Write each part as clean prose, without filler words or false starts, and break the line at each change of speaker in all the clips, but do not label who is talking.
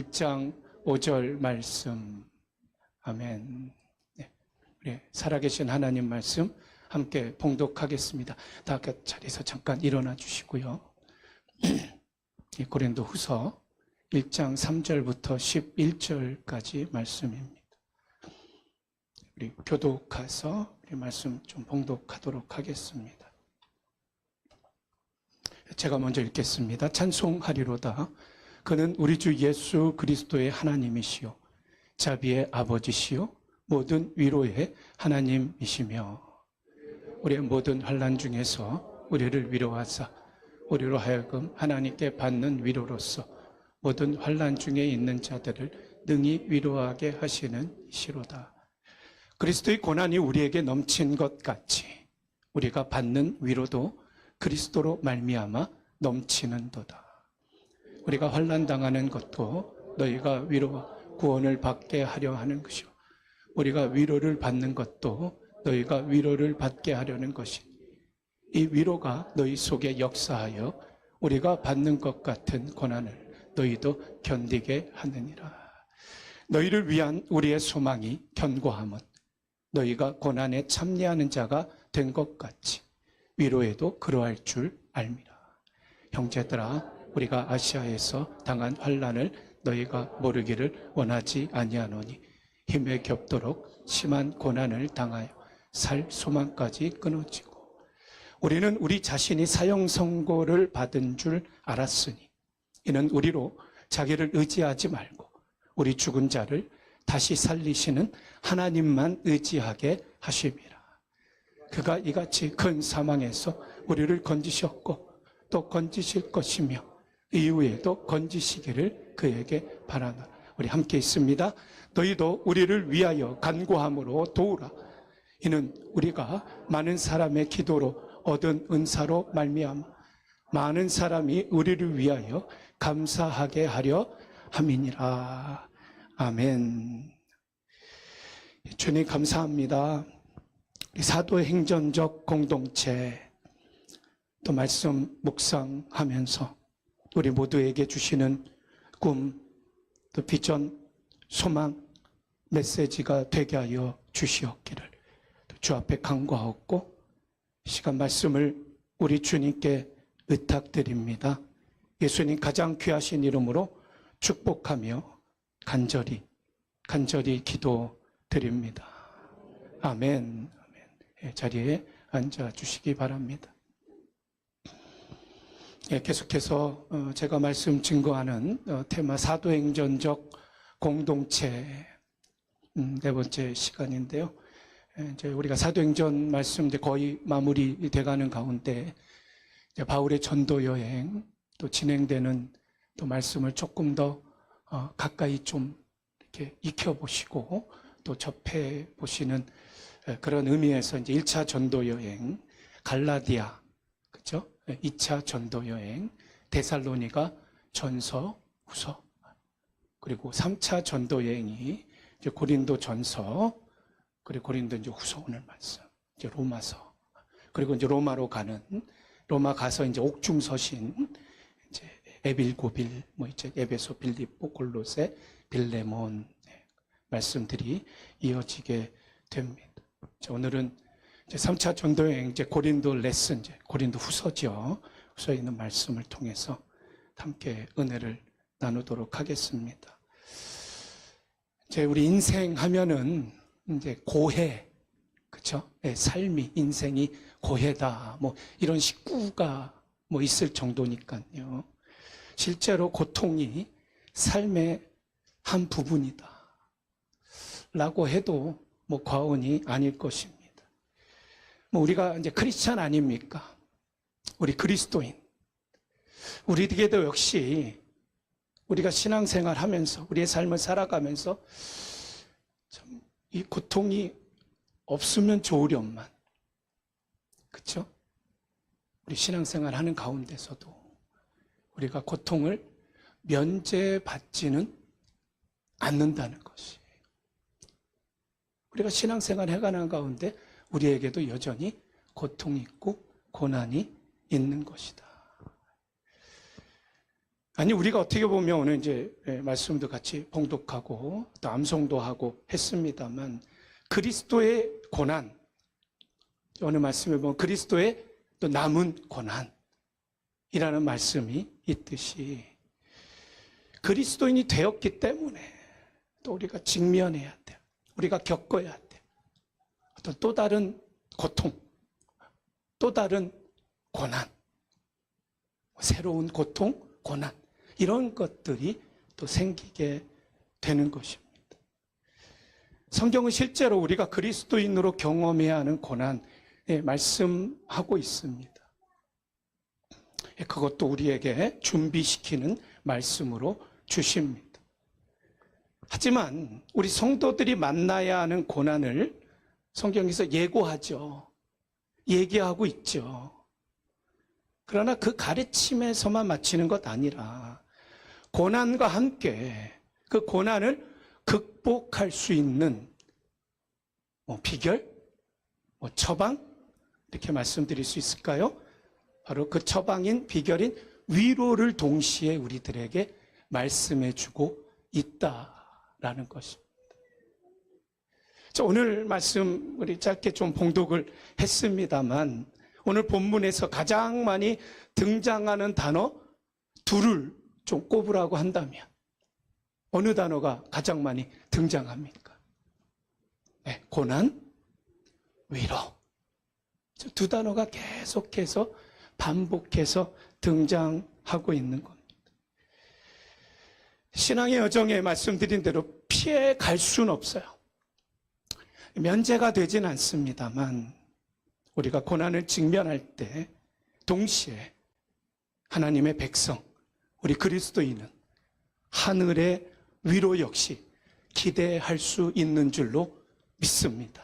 1장 5절 말씀. 아멘. 네. 우리 살아계신 하나님 말씀 함께 봉독하겠습니다. 다 자리에서 잠깐 일어나 주시고요. 고린도 후서 1장 3절부터 11절까지 말씀입니다. 우리 교독해서 우리 말씀 좀 봉독하도록 하겠습니다. 제가 먼저 읽겠습니다. 찬송하리로다. 그는 우리 주 예수 그리스도의 하나님이시요 자비의 아버지시요 모든 위로의 하나님이시며 우리의 모든 환난 중에서 우리를 위로하사 우리로 하여금 하나님께 받는 위로로서 모든 환난 중에 있는 자들을 능히 위로하게 하시는 이시로다. 그리스도의 고난이 우리에게 넘친 것 같이 우리가 받는 위로도 그리스도로 말미암아 넘치는도다. 우리가 환난 당하는 것도 너희가 위로와 구원을 받게 하려 하는 것이요 우리가 위로를 받는 것도 너희가 위로를 받게 하려는 것이니 이 위로가 너희 속에 역사하여 우리가 받는 것 같은 고난을 너희도 견디게 하느니라. 너희를 위한 우리의 소망이 견고함은 너희가 고난에 참여하는 자가 된 것 같이 위로에도 그러할 줄 알미라. 형제들아, 우리가 아시아에서 당한 환난을 너희가 모르기를 원하지 아니하노니 힘에 겹도록 심한 고난을 당하여 살 소망까지 끊어지고 우리는 우리 자신이 사형 선고를 받은 줄 알았으니 이는 우리로 자기를 의지하지 말고 우리 죽은 자를 다시 살리시는 하나님만 의지하게 하심이라. 그가 이같이 큰 사망에서 우리를 건지셨고 또 건지실 것이며 이후에도 건지시기를 그에게 바라노라. 우리 함께 있습니다. 너희도 우리를 위하여 간구함으로 도우라. 이는 우리가 많은 사람의 기도로 얻은 은사로 말미암아 많은 사람이 우리를 위하여 감사하게 하려 함이니라. 아멘. 주님 감사합니다. 사도행전적 공동체 또 말씀 묵상하면서 우리 모두에게 주시는 꿈, 또 비전, 소망, 메시지가 되게 하여 주시옵기를 주 앞에 간구하옵고 시간 말씀을 우리 주님께 의탁드립니다. 예수님 가장 귀하신 이름으로 축복하며 간절히 기도드립니다. 아멘. 자리에 앉아 주시기 바랍니다. 계속해서 제가 말씀 증거하는 테마 사도행전적 공동체 네 번째 시간인데요. 이제 우리가 사도행전 말씀 거의 마무리 돼가는 가운데 이제 바울의 전도 여행 또 진행되는 또 말씀을 조금 더 가까이 좀 이렇게 익혀보시고 또 접해보시는 그런 의미에서 이제 1차 전도 여행 갈라디아, 그렇죠? 2차 전도 여행 데살로니가 전서, 후서, 그리고 3차 전도 여행이 이제 고린도 전서, 그리고 고린도 이제 후서 오늘 말씀, 이제 로마서, 그리고 이제 로마로 가는 로마 가서 이제 옥중서신 이제 에빌고빌, 뭐 이제 에베소, 빌립보, 골로새, 빌레몬 말씀들이 이어지게 됩니다. 오늘은 이제 3차 전도여행 이제 고린도 레슨, 이제 고린도 후서죠. 후서에 있는 말씀을 통해서 함께 은혜를 나누도록 하겠습니다. 이제 우리 인생 하면은 이제 고해, 그렇죠? 삶이 인생이 고해다. 뭐 이런 식구가 뭐 있을 정도니까요. 실제로 고통이 삶의 한 부분이다. 라고 해도 뭐 과언이 아닐 것입니다. 뭐 우리가 이제 크리스찬 아닙니까? 우리 그리스도인. 우리에게도 역시 우리가 신앙생활 하면서 우리의 삶을 살아가면서 참 이 고통이 없으면 좋으련만. 그렇죠? 우리 신앙생활 하는 가운데서도 우리가 고통을 면제받지는 않는다는 것이. 우리가 신앙생활 해가는 가운데 우리에게도 여전히 고통이 있고 고난이 있는 것이다. 아니, 우리가 어떻게 보면 오늘 이제 말씀도 같이 봉독하고 또 암송도 하고 했습니다만, 그리스도의 고난, 오늘 말씀에 보면 그리스도의 또 남은 고난이라는 말씀이 있듯이, 그리스도인이 되었기 때문에 또 우리가 직면해야 돼요. 우리가 겪어야 돼요. 어떤 또 다른 고통, 또 다른 고난, 새로운 고통, 고난, 이런 것들이 또 생기게 되는 것입니다. 성경은 실제로 우리가 그리스도인으로 경험해야 하는 고난에 말씀하고 있습니다. 그것도 우리에게 준비시키는 말씀으로 주십니다. 하지만 우리 성도들이 만나야 하는 고난을 성경에서 예고하죠. 얘기하고 있죠. 그러나 그 가르침에서만 마치는 것 아니라 고난과 함께 그 고난을 극복할 수 있는 비결, 처방, 이렇게 말씀드릴 수 있을까요? 바로 그 처방인 비결인 위로를 동시에 우리들에게 말씀해주고 있다라는 것입니다. 자, 오늘 말씀 우리 짧게 좀 봉독을 했습니다만, 오늘 본문에서 가장 많이 등장하는 단어 둘을 좀 꼽으라고 한다면 어느 단어가 가장 많이 등장합니까? 네, 고난, 위로. 두 단어가 계속해서 반복해서 등장하고 있는 겁니다. 신앙의 여정에 말씀드린 대로 피해 갈 수는 없어요. 면제가 되진 않습니다만 우리가 고난을 직면할 때 동시에 하나님의 백성, 우리 그리스도인은 하늘의 위로 역시 기대할 수 있는 줄로 믿습니다.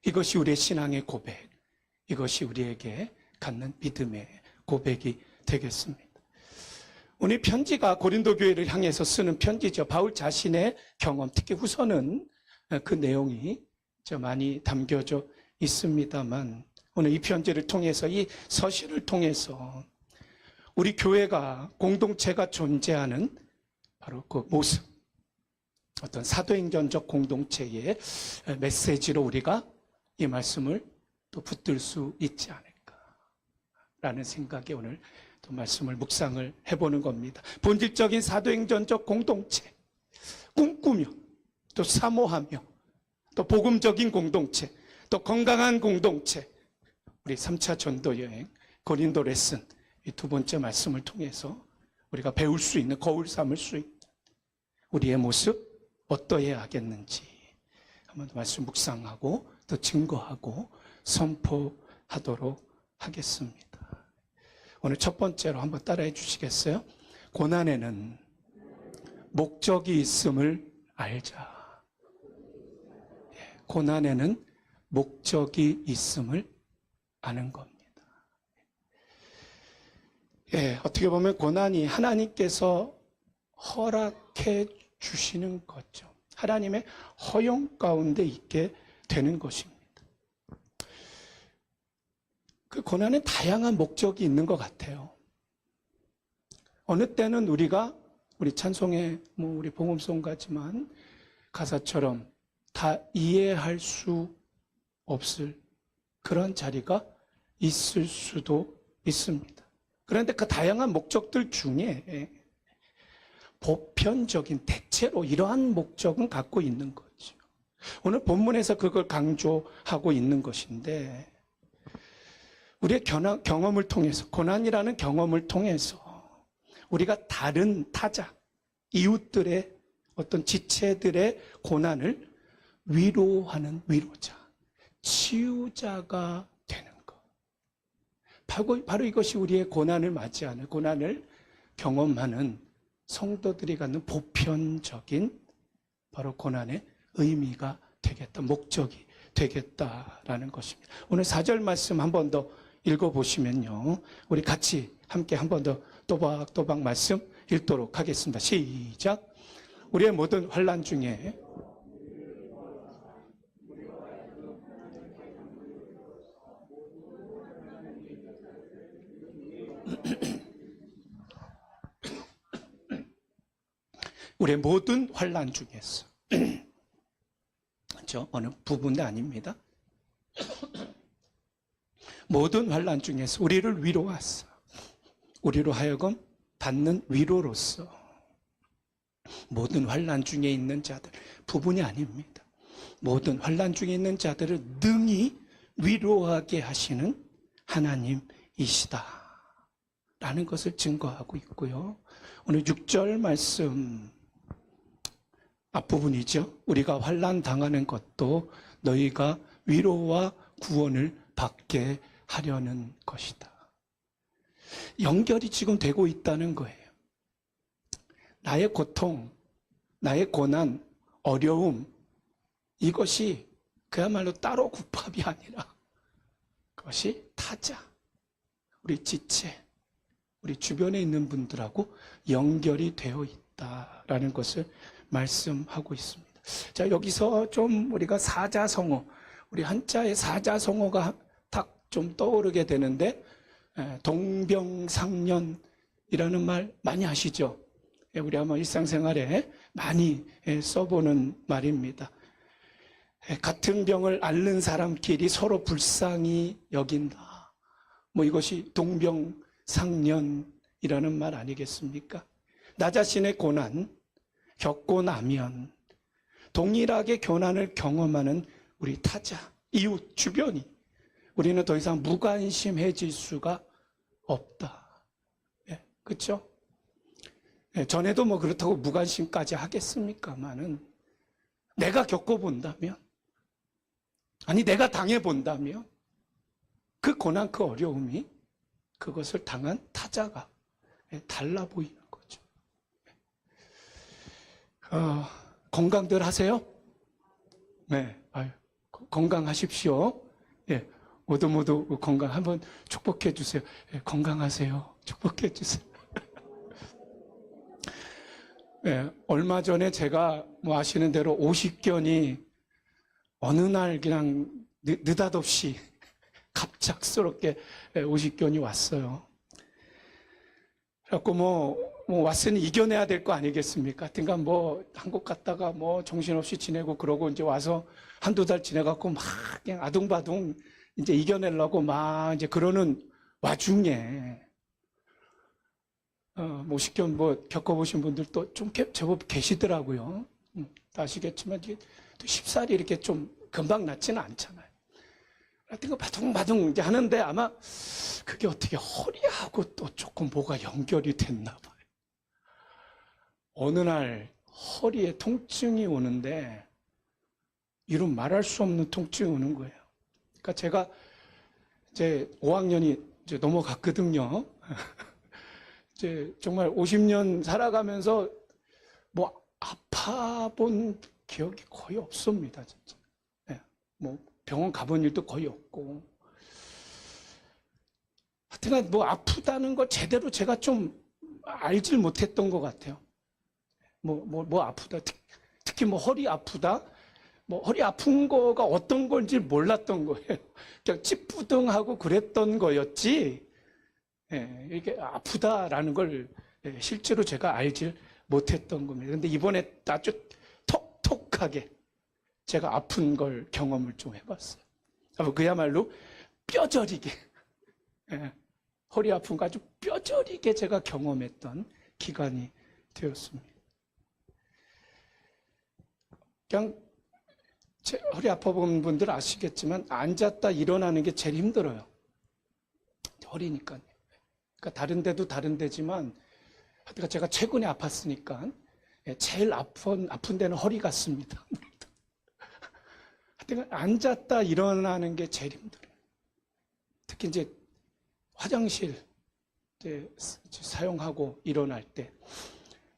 이것이 우리의 신앙의 고백, 이것이 우리에게 갖는 믿음의 고백이 되겠습니다. 오늘 편지가 고린도 교회를 향해서 쓰는 편지죠. 바울 자신의 경험, 특히 후서는 그 내용이 많이 담겨져 있습니다만, 오늘 이 편지를 통해서, 이 서신을 통해서 우리 교회가, 공동체가 존재하는 바로 그 모습, 어떤 사도행전적 공동체의 메시지로 우리가 이 말씀을 또 붙들 수 있지 않을까라는 생각에 오늘 또 말씀을 묵상을 해보는 겁니다. 본질적인 사도행전적 공동체, 꿈꾸며 또 사모하며 또 복음적인 공동체, 또 건강한 공동체, 우리 3차 전도 여행 고린도 레슨 이 두 번째 말씀을 통해서 우리가 배울 수 있는, 거울 삼을 수 있는 우리의 모습 어떠해야 하겠는지 한번 말씀 묵상하고 또 증거하고 선포하도록 하겠습니다. 오늘 첫 번째로 한번 따라해 주시겠어요? 고난에는 목적이 있음을 알자. 고난에는 목적이 있음을 아는 겁니다. 어떻게 보면 고난이 하나님께서 허락해 주시는 거죠. 하나님의 허용 가운데 있게 되는 것입니다. 그 고난에 다양한 목적이 있는 것 같아요. 어느 때는 우리 찬송에 우리 복음송 같지만 가사처럼 다 이해할 수 없을 그런 자리가 있을 수도 있습니다. 그런데 그 다양한 목적들 중에 보편적인, 대체로 이러한 목적은 갖고 있는 거죠. 오늘 본문에서 그걸 강조하고 있는 것인데, 우리의 경험을 통해서, 고난이라는 경험을 통해서 우리가 다른 타자, 이웃들의 어떤 지체들의 고난을 위로하는 위로자, 치유자가 되는 것. 바로 이것이 우리의 고난을 맞이하는, 고난을 경험하는 성도들이 갖는 보편적인 바로 고난의 의미가 되겠다, 목적이 되겠다라는 것입니다. 오늘 4절 말씀 한 번 더 읽어보시면요, 우리 같이 함께 한 번 더 또박또박 말씀 읽도록 하겠습니다. 시작. 우리의 모든 환난 중에 우리의 모든 환난 중에서 그렇죠? 어느 부분이 아닙니다. 모든 환난 중에서 우리를 위로하사 우리로 하여금 받는 위로로서 모든 환난 중에 있는 자들 부분이 아닙니다. 모든 환난 중에 있는 자들을 능히 위로하게 하시는 하나님이시다 라는 것을 증거하고 있고요. 오늘 6절 말씀 앞부분이죠. 우리가 환난 당하는 것도 너희가 위로와 구원을 받게 하려는 것이다. 연결이 지금 되고 있다는 거예요. 나의 고통, 나의 고난, 어려움 이것이 그야말로 따로 국밥이 아니라 그것이 타자, 우리 지체, 우리 주변에 있는 분들하고 연결이 되어 있다라는 것을 말씀하고 있습니다. 자, 여기서 좀 우리가 사자성어, 우리 한자의 사자성어가 딱 좀 떠오르게 되는데 동병상련이라는 말 많이 하시죠? 우리 아마 일상생활에 많이 써보는 말입니다. 같은 병을 앓는 사람끼리 서로 불쌍히 여긴다. 뭐 이것이 동병상련이라는 말 아니겠습니까? 나 자신의 고난 겪고 나면 동일하게 고난을 경험하는 우리 타자, 이웃, 주변이 우리는 더 이상 무관심해질 수가 없다. 그렇죠? 전에도 뭐 그렇다고 무관심까지 하겠습니까마는 내가 겪어본다면 아니 내가 당해본다면 그 고난 그 어려움이 그것을 당한 타자가 달라 보이는 거죠. 건강들 하세요? 네, 건강하십시오. 예, 모두 건강 한번 축복해 주세요. 예, 건강하세요. 축복해 주세요. 예, 얼마 전에 제가 뭐 아시는 대로 오십견이 어느 날 그냥 느닷없이 갑작스럽게 오십견이 왔어요. 그래갖고 뭐 왔으니 이겨내야 될 거 아니겠습니까? 하여튼간 뭐 한국 갔다가 뭐 정신없이 지내고 그러고 이제 와서 한두 달 지내갖고 막 그냥 아둥바둥 이제 이겨내려고 막 이제 그러는 와중에 오십견 뭐 겪어보신 분들도 좀 제법 계시더라고요. 아시겠지만 이게 또 쉽사리 이렇게 좀 금방 낫지는 않잖아요. 하여튼 바둥바둥 이제 하는데 아마 그게 어떻게 허리하고 또 조금 뭐가 연결이 됐나 봐요. 어느 날 허리에 통증이 오는데 이루 말할 수 없는 통증이 오는 거예요. 그러니까 제가 이제 5학년이 이제 넘어갔거든요. 이제 정말 50년 살아가면서 뭐 아파본 기억이 거의 없습니다, 진짜. 네, 뭐 병원 가본 일도 거의 없고. 하여튼 뭐 아프다는 거 제대로 제가 좀 알질 못했던 것 같아요. 뭐 아프다. 특히 뭐 허리 아프다. 뭐 허리 아픈 거가 어떤 건지 몰랐던 거예요. 그냥 찌뿌둥하고 그랬던 거였지. 예, 이게 아프다라는 걸 실제로 제가 알질 못했던 겁니다. 그런데 이번에 아주 톡톡하게 제가 아픈 걸 경험을 좀 해봤어요. 그야말로 뼈저리게 허리 아픈 거 아주 뼈저리게 제가 경험했던 기간이 되었습니다. 그냥 허리 아파본 분들 아시겠지만 앉았다 일어나는 게 제일 힘들어요. 허리니까요. 그러니까 다른 데도 다른 데지만 제가 최근에 아팠으니까 제일 아픈 데는 허리 같습니다. 하여튼 앉았다 일어나는 게 제일 힘들어요. 특히 이제 화장실 이제 사용하고 일어날 때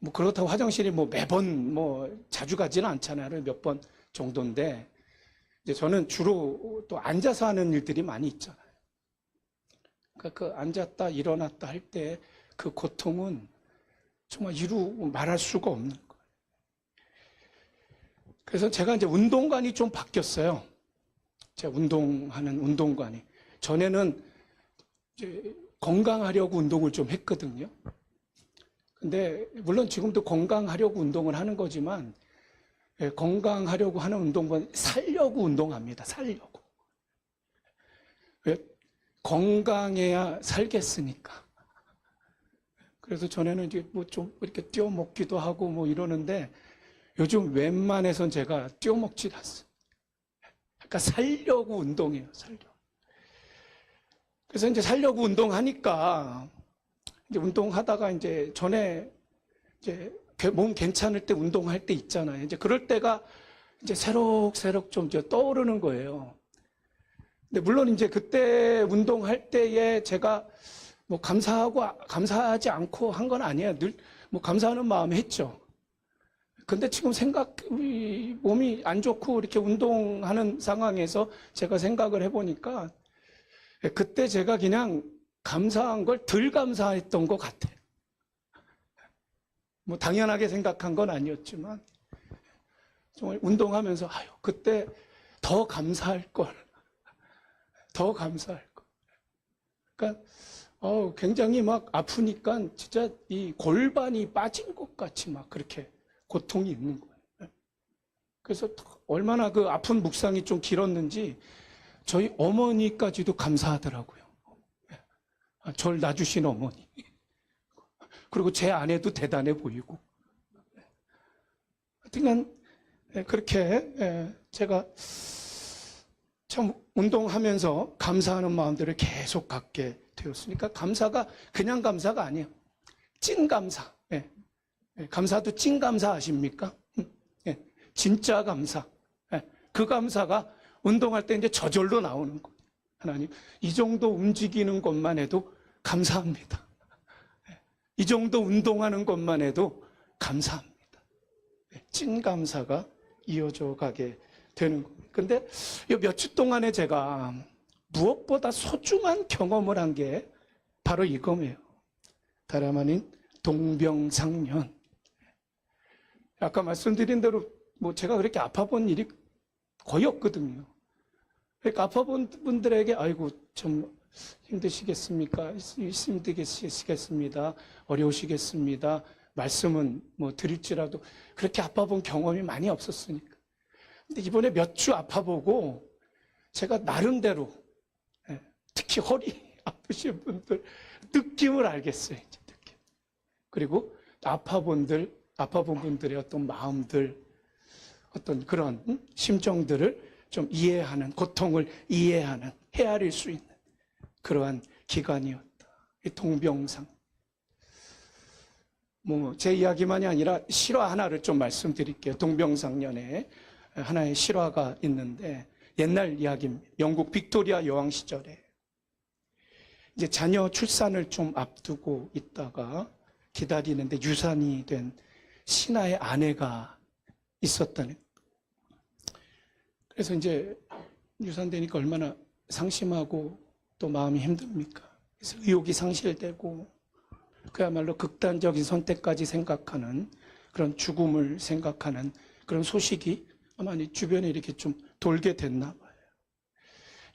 뭐 그렇다고 화장실이 뭐 매번 뭐 자주 가지는 않잖아요. 몇 번 정도인데 이제 저는 주로 또 앉아서 하는 일들이 많이 있잖아요. 그러니까 그 앉았다 일어났다 할 때 그 고통은 정말 이루 말할 수가 없는 거예요. 그래서 제가 이제 운동관이 좀 바뀌었어요. 제가 운동하는 운동관이. 전에는 이제 건강하려고 운동을 좀 했거든요. 근데 물론 지금도 건강하려고 운동을 하는 거지만 건강하려고 하는 운동은 살려고 운동합니다. 살려고. 왜? 건강해야 살겠으니까. 그래서 전에는 이제 뭐 좀 이렇게 뛰어 먹기도 하고 뭐 이러는데 요즘 웬만해선 제가 뛰어 먹질 않습니다. 그러니까 살려고 운동해요. 살려고. 그래서 이제 살려고 운동하니까 이제 운동하다가 이제 전에 이제 몸 괜찮을 때 운동할 때 있잖아요. 이제 그럴 때가 이제 새록새록 좀 이제 떠오르는 거예요. 근데 물론 이제 그때 운동할 때에 제가 뭐 감사하지 않고 한 건 아니에요. 늘 뭐 감사하는 마음에 했죠. 근데 지금 몸이 안 좋고 이렇게 운동하는 상황에서 제가 생각을 해보니까 그때 제가 그냥 감사한 걸 덜 감사했던 것 같아요. 뭐 당연하게 생각한 건 아니었지만 정말 운동하면서 그때 더 감사할 걸. 더 감사할 걸. 그러니까 굉장히 막 아프니까 진짜 이 골반이 빠진 것 같이 막 그렇게 고통이 있는 거예요. 그래서 얼마나 그 아픈 묵상이 좀 길었는지 저희 어머니까지도 감사하더라고요. 절 낳아주신 어머니. 그리고 제 아내도 대단해 보이고. 하여튼 그렇게 제가 참 운동하면서 감사하는 마음들을 계속 갖게 되었으니까 감사가 그냥 감사가 아니에요. 찐 감사. 감사도 찐 감사 아십니까? 진짜 감사. 그 감사가 운동할 때 이제 저절로 나오는 거예요. 하나님, 이 정도 움직이는 것만 해도 감사합니다. 이 정도 운동하는 것만 해도 감사합니다. 찐 감사가 이어져 가게 되는 겁니다. 근데 이 몇 주 동안에 제가 무엇보다 소중한 경험을 한 게 바로 이거예요. 다름 아닌 동병상련. 아까 말씀드린 대로 뭐 제가 그렇게 아파본 일이 거의 없거든요. 그러니까 아파본 분들에게 아이고 좀 힘드시겠습니까? 힘드시겠습니다. 어려우시겠습니다. 말씀은 뭐 드릴지라도 그렇게 아파본 경험이 많이 없었으니까. 근데 이번에 몇 주 아파보고 제가 나름대로 특히 허리 아프신 분들 느낌을 알겠어요. 이제 느낌. 그리고 아파본 분들의 어떤 마음들, 어떤 그런 심정들을 좀 이해하는, 고통을 이해하는, 헤아릴 수 있는 그러한 기간이었다. 이 동병상. 뭐 제 이야기만이 아니라 실화 하나를 좀 말씀드릴게요. 동병상련에 하나의 실화가 있는데 옛날 이야기입니다. 영국 빅토리아 여왕 시절에 이제 자녀 출산을 좀 앞두고 있다가 기다리는데 유산이 된 신하의 아내가 있었다는. 그래서 이제 유산되니까 얼마나 상심하고 또 마음이 힘듭니까? 그래서 의욕이 상실되고 그야말로 극단적인 선택까지 생각하는 그런 죽음을 생각하는 그런 소식이 아마 주변에 이렇게 좀 돌게 됐나 봐요.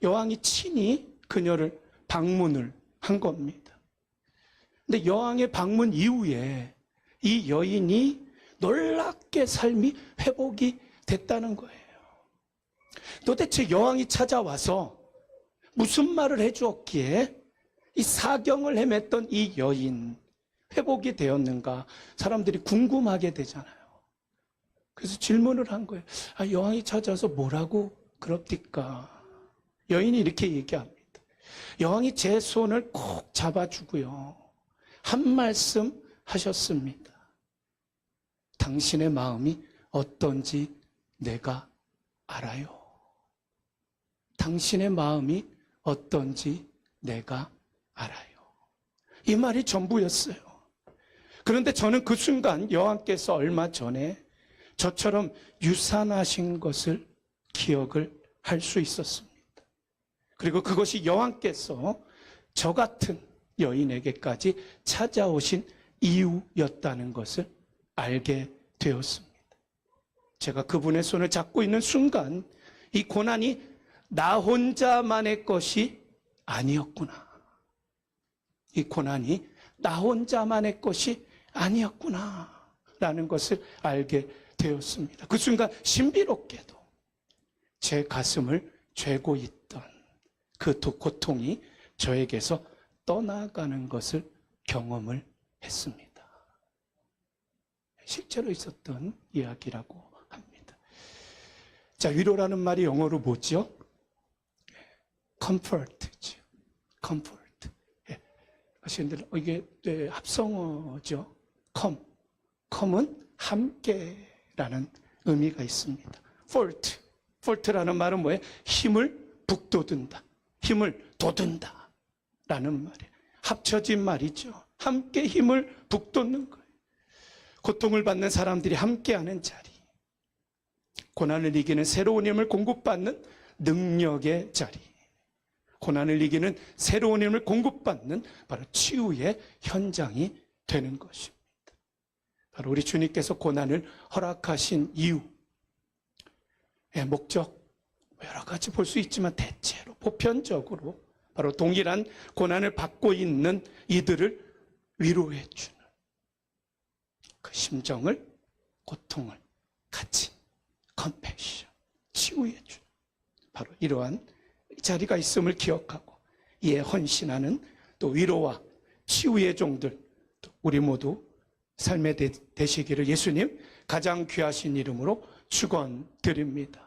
여왕이 친히 그녀를 방문을 한 겁니다. 근데 여왕의 방문 이후에 이 여인이 놀랍게 삶이 회복이 됐다는 거예요. 도대체 여왕이 찾아와서 무슨 말을 해주었기에 이 사경을 헤맸던 이 여인 회복이 되었는가 사람들이 궁금하게 되잖아요. 그래서 질문을 한 거예요. 여왕이 찾아와서 뭐라고 그럽니까? 여인이 이렇게 얘기합니다. 여왕이 제 손을 꼭 잡아주고요. 한 말씀 하셨습니다. 당신의 마음이 어떤지 내가 알아요. 당신의 마음이 어떤지 내가 알아요. 이 말이 전부였어요. 그런데 저는 그 순간 여왕께서 얼마 전에 저처럼 유산하신 것을 기억을 할 수 있었습니다. 그리고 그것이 여왕께서 저 같은 여인에게까지 찾아오신 이유였다는 것을 알게 되었습니다. 제가 그분의 손을 잡고 있는 순간 이 고난이 나 혼자만의 것이 아니었구나. 이 고난이 나 혼자만의 것이 아니었구나라는 것을 알게 되었습니다. 그 순간 신비롭게도 제 가슴을 죄고 있던 그 고통이 저에게서 떠나가는 것을 경험을 했습니다. 실제로 있었던 이야기라고 합니다. 자, 위로라는 말이 영어로 뭐죠? comfort죠. comfort. 이게 합성어죠. com은 함께라는 의미가 있습니다. fort라는 말은 뭐예요? 힘을 북돋운다. 힘을 돋운다. 라는 말이에요. 합쳐진 말이죠. 함께 힘을 북돋는 거예요. 고통을 받는 사람들이 함께하는 자리. 고난을 이기는 새로운 힘을 공급받는 능력의 자리. 고난을 이기는 새로운 힘을 공급받는 바로 치유의 현장이 되는 것입니다. 바로 우리 주님께서 고난을 허락하신 이유, 목적 여러 가지 볼 수 있지만 대체로 보편적으로 바로 동일한 고난을 받고 있는 이들을 위로해 주는 그 심정을, 고통을 같이 컴패션, 치유해 주는 바로 이러한 자리가 있음을 기억하고 이에 헌신하는 또 위로와 치유의 종들, 또 우리 모두 삶에 되시기를 예수님 가장 귀하신 이름으로 축원드립니다.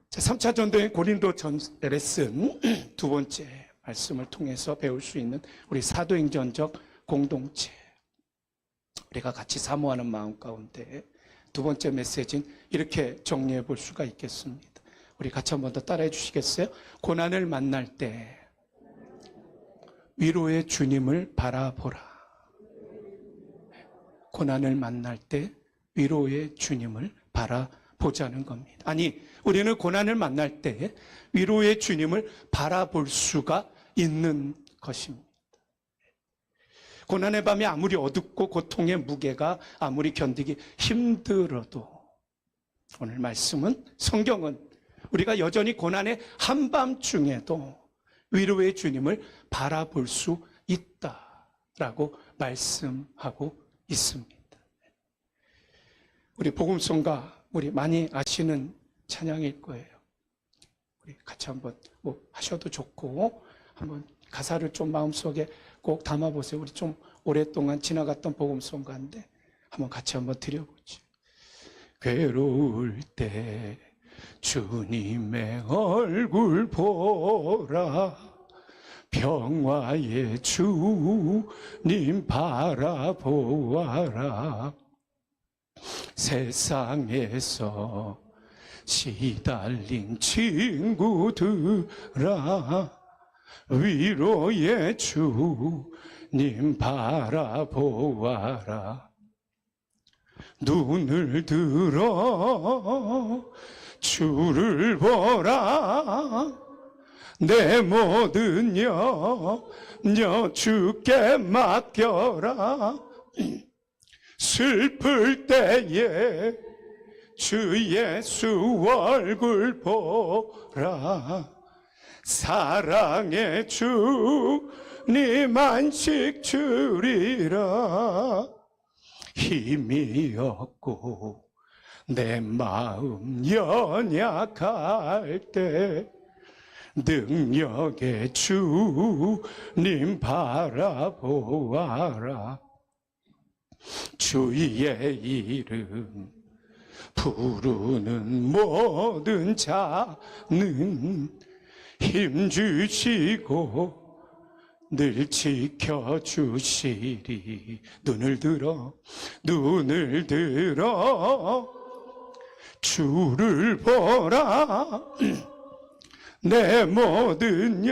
자, 3차 전도인 고린도 레슨 두 번째 말씀을 통해서 배울 수 있는 우리 사도행전적 공동체, 우리가 같이 사모하는 마음 가운데 두 번째 메시지는 이렇게 정리해 볼 수가 있겠습니다. 우리 같이 한 번 더 따라해 주시겠어요? 고난을 만날 때 위로의 주님을 바라보라. 고난을 만날 때 위로의 주님을 바라보자는 겁니다. 아니, 우리는 고난을 만날 때 위로의 주님을 바라볼 수가 있는 것입니다. 고난의 밤이 아무리 어둡고 고통의 무게가 아무리 견디기 힘들어도 오늘 말씀은, 성경은 우리가 여전히 고난의 한밤중에도 위로의 주님을 바라볼 수 있다라고 말씀하고 있습니다. 우리 복음송가 우리 많이 아시는 찬양일 거예요. 우리 같이 한번 하셔도 좋고 한번 가사를 좀 마음속에 꼭 담아보세요. 우리 좀 오랫동안 지나갔던 복음송가인데 한번 같이 한번 드려보죠. 괴로울 때 주님의 얼굴 보라, 평화의 주님 바라보아라. 세상에서 시달린 친구들아, 위로의 주님 바라보아라. 눈을 들어 주를 보라. 내 모든 염려 주께 맡겨라. 슬플 때에 주 예수 얼굴 보라. 사랑의 주님 안식 주리라. 힘이 없고 내 마음 연약할 때 능력의 주님 바라보아라. 주의 이름 부르는 모든 자는 힘 주시고 늘 지켜주시리. 눈을 들어 주를 보라. 내 모든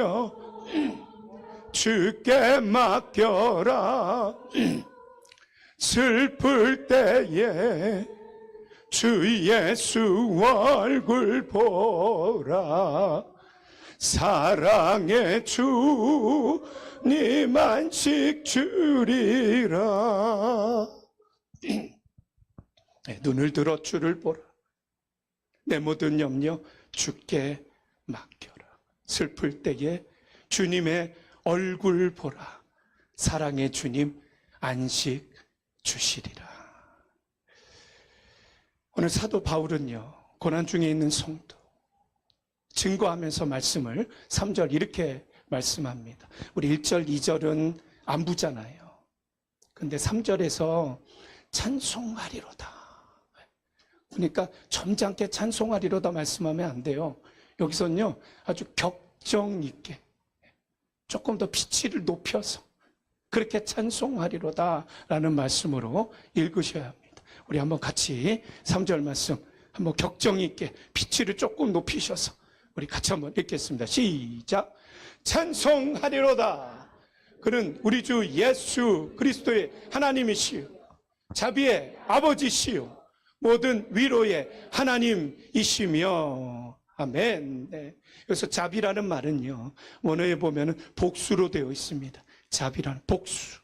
주께 맡겨라. 슬플 때에 주 예수 얼굴 보라. 사랑의 주님 안식 주리라. 눈을 들어 주를 보라. 내 모든 염려 주께 맡겨라. 슬플 때에 주님의 얼굴 보라. 사랑의 주님 안식 주시리라. 오늘 사도 바울은요, 고난 중에 있는 성도 증거하면서 말씀을 3절 이렇게 말씀합니다. 우리 1절, 2절은 안부잖아요. 근데 3절에서 찬송하리로다. 그러니까 점잖게 찬송하리로다 말씀하면 안 돼요. 여기서는요, 아주 격정 있게 조금 더 피치를 높여서 그렇게 찬송하리로다 라는 말씀으로 읽으셔야 합니다. 우리 한번 같이 3절 말씀 한번 격정 있게 피치를 조금 높이셔서 우리 같이 한번 읽겠습니다. 시작. 찬송하리로다. 그는 우리 주 예수 그리스도의 하나님이시요 자비의 아버지시요 모든 위로의 하나님이시며. 아멘. 네. 그래서 자비라는 말은요, 원어에 보면은 복수로 되어 있습니다. 자비라는 복수.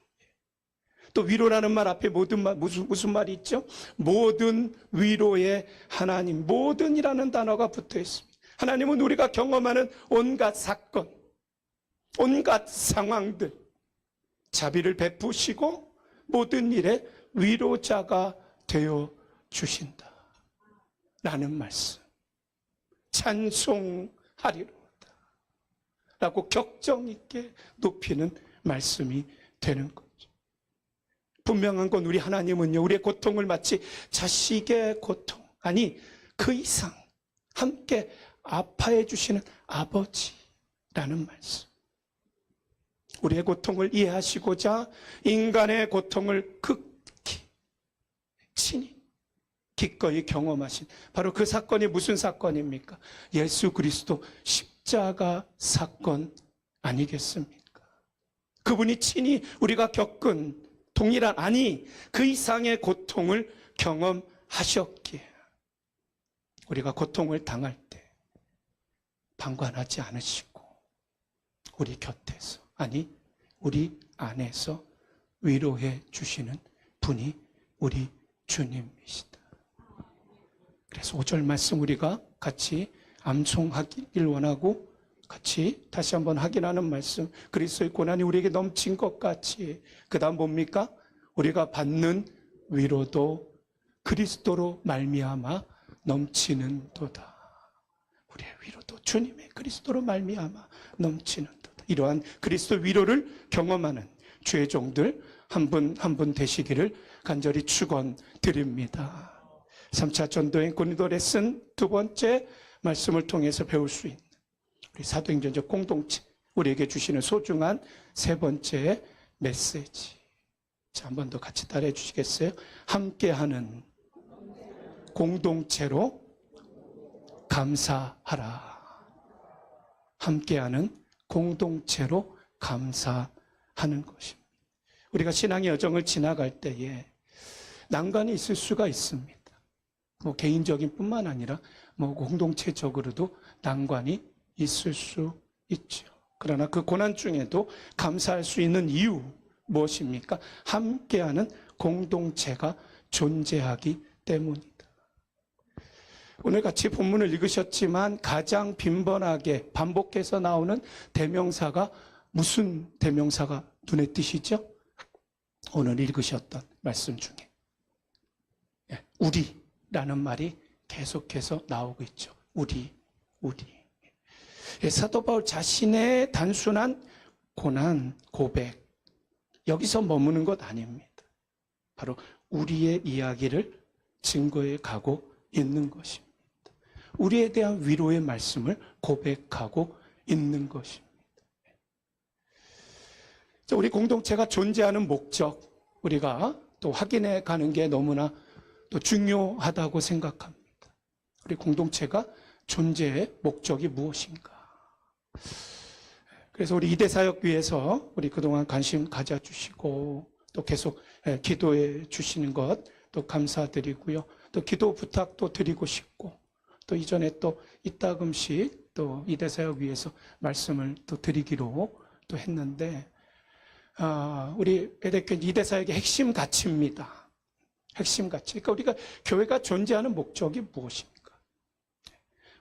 또 위로라는 말 앞에 모든 말, 무슨 말이 있죠? 모든 위로의 하나님. 모든이라는 단어가 붙어 있습니다. 하나님은 우리가 경험하는 온갖 사건, 온갖 상황들, 자비를 베푸시고 모든 일에 위로자가 되어 주신다 라는 말씀. 찬송하리로다 라고 격정 있게 높이는 말씀이 되는 거죠. 분명한 건 우리 하나님은요, 우리의 고통을 마치 자식의 고통, 아니 그 이상 함께 아파해 주시는 아버지라는 말씀. 우리의 고통을 이해하시고자 인간의 고통을 극히 친히 기꺼이 경험하신 바로 그 사건이 무슨 사건입니까? 예수 그리스도 십자가 사건 아니겠습니까? 그분이 친히 우리가 겪은 동일한, 아니 그 이상의 고통을 경험하셨기에 우리가 고통을 당할 때 방관하지 않으시고 우리 곁에서, 아니 우리 안에서 위로해 주시는 분이 우리 주님이시다. 그래서 5절 말씀 우리가 같이 암송하길 원하고 같이 다시 한번 확인하는 말씀. 그리스도의 고난이 우리에게 넘친 것 같이, 그 다음 뭡니까? 우리가 받는 위로도 그리스도로 말미암아 넘치는 도다. 우리의 위로도 주님의 그리스도로 말미암아 넘치는 도다. 이러한 그리스도 위로를 경험하는 주의 종들 한 분 한 분 되시기를 간절히 축원드립니다. 3차 전도행 고린도 레슨 두 번째 말씀을 통해서 배울 수 있는 우리 사도행전적 공동체, 우리에게 주시는 소중한 세 번째 메시지. 자, 한 번 더 같이 따라해 주시겠어요? 함께하는 공동체로 감사하라. 함께하는 공동체로 감사하는 것입니다. 우리가 신앙의 여정을 지나갈 때에 난관이 있을 수가 있습니다. 뭐 개인적인 뿐만 아니라 뭐 공동체적으로도 난관이 있을 수 있죠. 그러나 그 고난 중에도 감사할 수 있는 이유 무엇입니까? 함께하는 공동체가 존재하기 때문이다. 오늘 같이 본문을 읽으셨지만 가장 빈번하게 반복해서 나오는 대명사가 무슨 대명사가 눈에 띄시죠? 오늘 읽으셨던 말씀 중에 우리라는 말이 계속해서 나오고 있죠. 우리. 사도 바울 자신의 단순한 고난, 고백, 여기서 머무는 것 아닙니다. 바로 우리의 이야기를 증거해 가고 있는 것입니다. 우리에 대한 위로의 말씀을 고백하고 있는 것입니다. 우리 공동체가 존재하는 목적, 우리가 또 확인해 가는 게 너무나 또 중요하다고 생각합니다. 우리 공동체가 존재의 목적이 무엇인가? 그래서 우리 이대사역위에서 우리 그동안 관심 가져주시고 또 계속 기도해 주시는 것 또 감사드리고요. 또 기도 부탁도 드리고 싶고 또 이전에 또 이따금씩 또 이대사역위에서 말씀을 또 드리기로 또 했는데 우리 베데교회 이대사역의 핵심 가치입니다. 핵심 가치. 그러니까 우리가 교회가 존재하는 목적이 무엇입니까?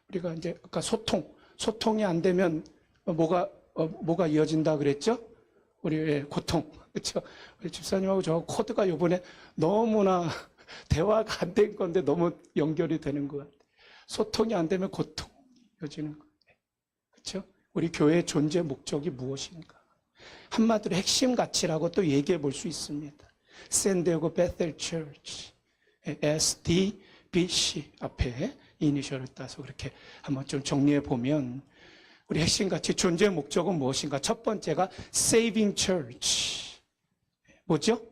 우리가 이제 아까 소통이 안 되면 뭐가 이어진다 그랬죠? 우리의 고통. 그렇죠? 우리 집사님하고 저 코드가 요번에 너무나 대화가 안 된 건데 너무 연결이 되는 것 같아요. 소통이 안 되면 고통이어지는 거예요. 그렇죠? 우리 교회의 존재 목적이 무엇인가? 한마디로 핵심 가치라고 또 얘기해 볼 수 있습니다. 샌디에고 베텔 처치, SDBC 앞에 이니셜을 따서 그렇게 한번 좀 정리해 보면 우리 핵심 가치 존재 목적은 무엇인가? 첫 번째가 saving church. 뭐죠?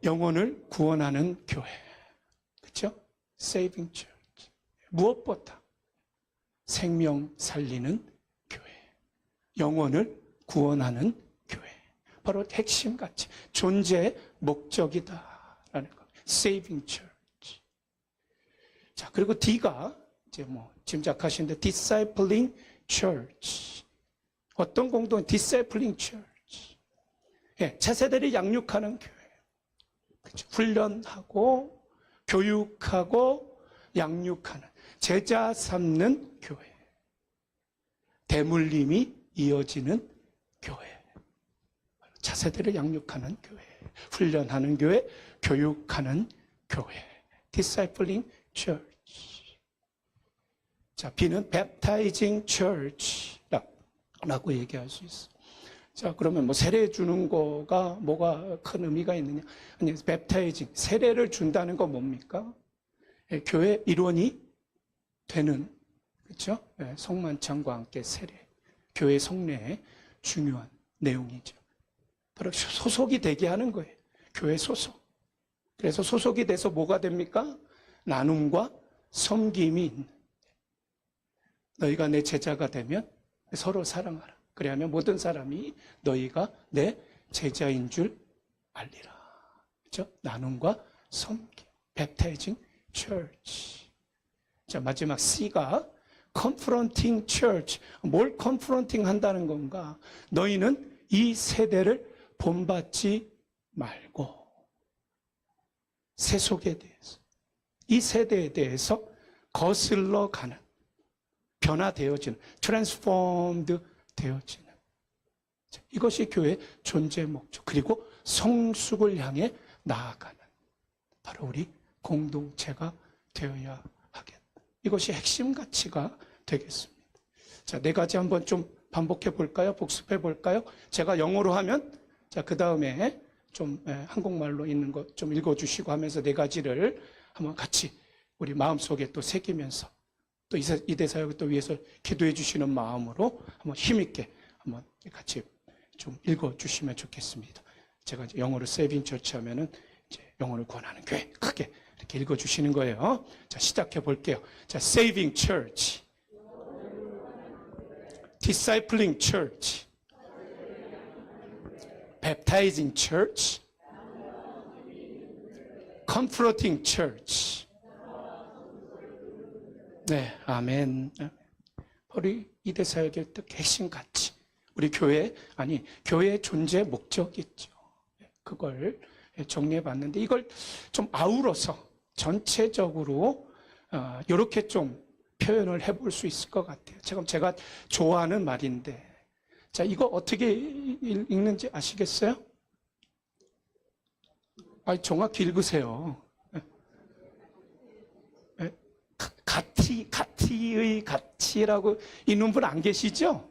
영혼을 구원하는 교회. 그렇죠? saving church. 무엇보다 생명 살리는 교회. 영혼을 구원하는 교회. 바로 핵심 가치, 존재의 목적이다라는 거. saving church. 자, 그리고 D가 이제 뭐 짐작하시는데 discipling church. 어떤 공동? discipling church. 예, 차세대를 양육하는 교회. 그렇죠? 훈련하고 교육하고 양육하는 제자 삼는 교회. 대물림이 이어지는 교회. 차세대를 양육하는 교회. 훈련하는 교회, 교육하는 교회. discipling church. 자, B는 baptizing church라고 얘기할 수 있어. 자, 그러면 뭐 세례 주는 거가 뭐가 큰 의미가 있느냐? 아니, baptizing, 세례를 준다는 건 뭡니까? 예, 교회 일원이 되는, 그렇죠? 예, 성만찬과 함께 세례, 교회 성례의 중요한 내용이죠. 바로 소속이 되게 하는 거예요. 교회 소속. 그래서 소속이 돼서 뭐가 됩니까? 나눔과 섬김이 있는. 너희가 내 제자가 되면 서로 사랑하라. 그래야면 모든 사람이 너희가 내 제자인 줄 알리라. 그렇죠? 나눔과 섬김. baptizing church. 자, 마지막 C가 confronting church. 뭘 confronting 한다는 건가? 너희는 이 세대를 본받지 말고 세속에 대해서, 이 세대에 대해서 거슬러 가는, 변화되어지는, transformed 되어지는, 이것이 교회의 존재 목적, 그리고 성숙을 향해 나아가는, 바로 우리 공동체가 되어야 하겠다. 이것이 핵심 가치가 되겠습니다. 자, 네 가지 한번 좀 반복해 볼까요? 복습해 볼까요? 제가 영어로 하면, 자, 그 다음에 좀 한국말로 있는 것 좀 읽어주시고 하면서 네 가지를 한번 같이 우리 마음속에 또 새기면서 또 이대사역을 또 위해서 기도해 주시는 마음으로 한번 힘있게 한번 같이 좀 읽어주시면 좋겠습니다. 제가 이제 영어로 세이빙 처치 하면은 이제 영혼을 구원하는 교회 크게 이렇게 읽어주시는 거예요. 자, 시작해 볼게요. 자, saving church, discipling church, baptizing church, comforting church. 네, 아멘. 우리 이대사역의 핵심 가치, 우리 교회, 아니 교회의 존재 목적이 있죠. 그걸 정리해 봤는데 이걸 좀 아우러서 전체적으로 이렇게 좀 표현을 해볼 수 있을 것 같아요. 지금 제가 좋아하는 말인데, 자, 이거 어떻게 읽는지 아시겠어요? 아니, 정확히 읽으세요. 가티의 가치라고 읽는 분 안 계시죠?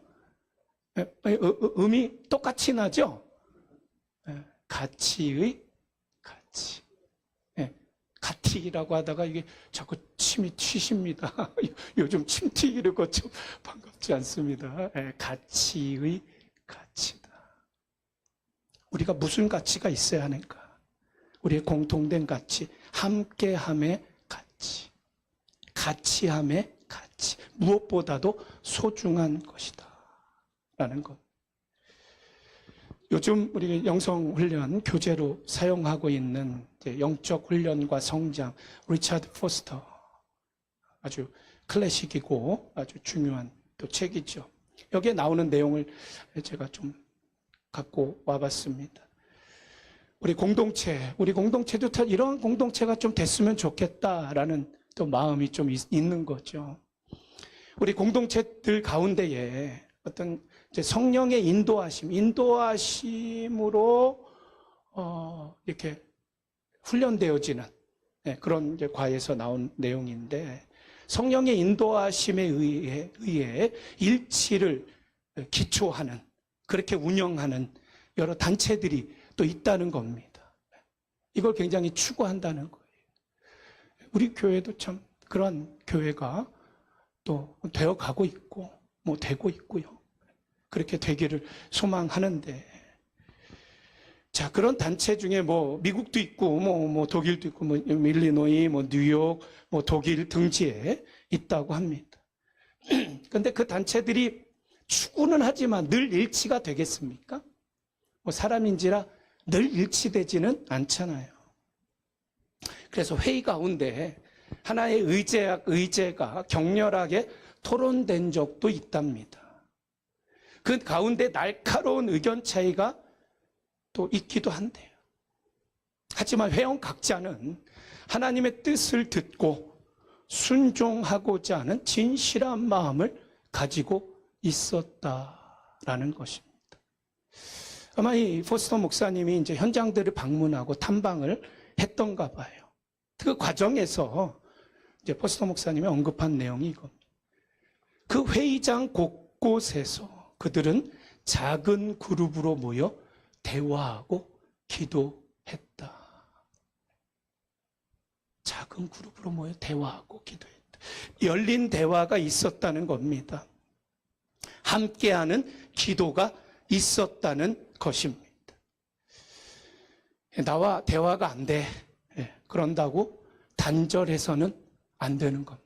음이 똑같이 나죠? 가치의 가치. 가티라고 하다가 이게 자꾸 침이 튀십니다. 요즘 침 튀기는 것 좀 반갑지 않습니다. 가치의 가치다. 우리가 무슨 가치가 있어야 하는가? 우리의 공통된 가치, 함께함의 가치, 가치함의 가치, 무엇보다도 소중한 것이다 라는 것. 요즘 우리 영성훈련 교재로 사용하고 있는 영적 훈련과 성장, 리차드 포스터, 아주 클래식이고 아주 중요한 또 책이죠. 여기에 나오는 내용을 제가 좀 갖고 와봤습니다. 우리 공동체도 이런 공동체가 좀 됐으면 좋겠다라는 또 마음이 좀 있는 거죠. 우리 공동체들 가운데에 어떤 이제 성령의 인도하심으로 이렇게 훈련되어지는 그런 이제 과에서 나온 내용인데, 성령의 인도하심에 의해 일치를 기초하는, 그렇게 운영하는 여러 단체들이 또 있다는 겁니다. 이걸 굉장히 추구한다는 거예요. 우리 교회도 참 그런 교회가 또 되어가고 있고 뭐 되고 있고요. 그렇게 되기를 소망하는데, 자, 그런 단체 중에 뭐 미국도 있고 뭐 독일도 있고 뭐 일리노이, 뭐 뉴욕, 뭐 독일 등지에 있다고 합니다. 그런데 그 단체들이 추구는 하지만 늘 일치가 되겠습니까? 뭐 사람인지라 늘 일치되지는 않잖아요. 그래서 회의 가운데 하나의 의제가 격렬하게 토론된 적도 있답니다. 그 가운데 날카로운 의견 차이가 또 있기도 한데요. 하지만 회원 각자는 하나님의 뜻을 듣고 순종하고자 하는 진실한 마음을 가지고 있었다라는 것입니다. 아마 이 포스터 목사님이 이제 현장들을 방문하고 탐방을 했던가 봐요. 그 과정에서 이제 포스터 목사님이 언급한 내용이 이겁니다. 그 회의장 곳곳에서 그들은 작은 그룹으로 모여 대화하고 기도했다. 작은 그룹으로 모여 대화하고 기도했다. 열린 대화가 있었다는 겁니다. 함께하는 기도가 있었다는 것입니다. 나와 대화가 안 돼. 그런다고 단절해서는 안 되는 겁니다.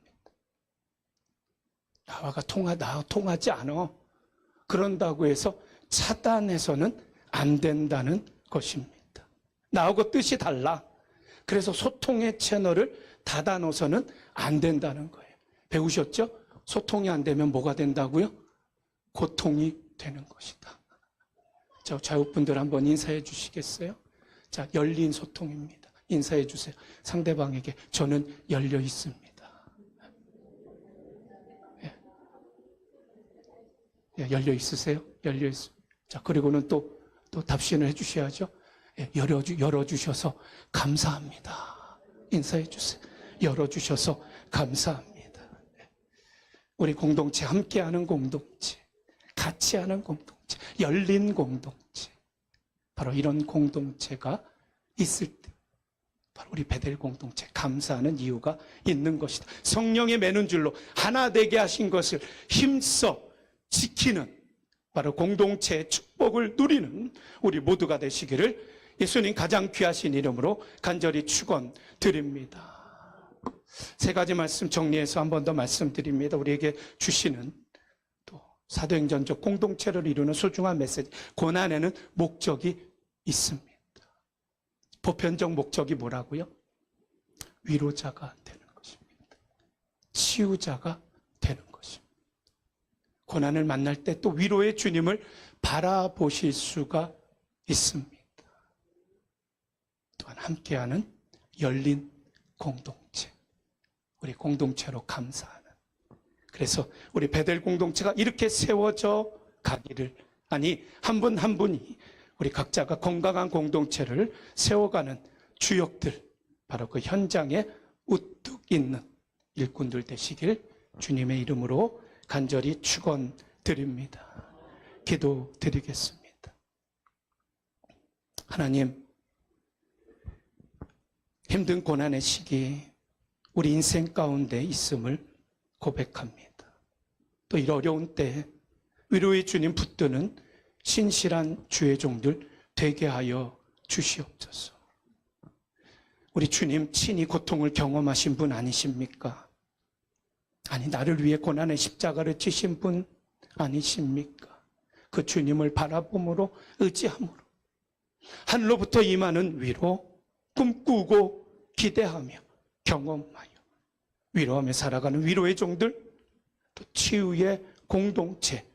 나와 통하지 않아. 그런다고 해서 차단해서는 안 된다는 것입니다. 나하고 뜻이 달라. 그래서 소통의 채널을 닫아놓아서는 안 된다는 거예요. 배우셨죠? 소통이 안 되면 뭐가 된다고요? 고통이 되는 것이다. 자, 좌우분들 한번 인사해 주시겠어요? 자, 열린 소통입니다. 인사해 주세요. 상대방에게 저는 열려 있습니다. 열려 있으세요? 열려 있습니다. 자, 그리고는 또 답신을 해 주셔야죠. 열어주셔서 감사합니다. 인사해 주세요. 열어주셔서 감사합니다. 우리 공동체, 함께하는 공동체, 같이 하는 공동체, 열린 공동체, 바로 이런 공동체가 있을 때 바로 우리 베델 공동체 감사하는 이유가 있는 것이다. 성령의 매는 줄로 하나 되게 하신 것을 힘써 지키는 바로 공동체의 축복을 누리는 우리 모두가 되시기를 예수님 가장 귀하신 이름으로 간절히 축원드립니다. 세 가지 말씀 정리해서 한 번 더 말씀드립니다. 우리에게 주시는 또 사도행전적 공동체를 이루는 소중한 메시지, 고난에는 목적이 있습니다. 보편적 목적이 뭐라고요? 위로자가 되는 것입니다. 치유자가 되는 것입니다. 고난을 만날 때 또 위로의 주님을 바라보실 수가 있습니다. 또한 함께하는 열린 공동체, 우리 공동체로 감사하는, 그래서 우리 베델 공동체가 이렇게 세워져 가기를, 아니 한 분 한 분이 우리 각자가 건강한 공동체를 세워가는 주역들, 바로 그 현장에 우뚝 있는 일꾼들 되시길 주님의 이름으로 간절히 축원드립니다. 기도드리겠습니다. 하나님, 힘든 고난의 시기 우리 인생 가운데 있음을 고백합니다. 또 이 어려운 때 위로의 주님 붙드는 신실한 주의 종들 되게 하여 주시옵소서. 우리 주님 친히 고통을 경험하신 분 아니십니까? 아니, 나를 위해 고난의 십자가를 지신 분 아니십니까? 그 주님을 바라봄으로, 의지함으로 하늘로부터 임하는 위로 꿈꾸고 기대하며 경험하여 위로하며 살아가는 위로의 종들, 또 치유의 공동체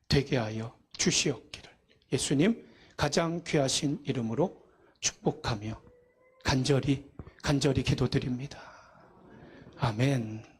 되게 하여 주시옵기를 예수님 가장 귀하신 이름으로 축복하며 간절히 기도드립니다. 아멘.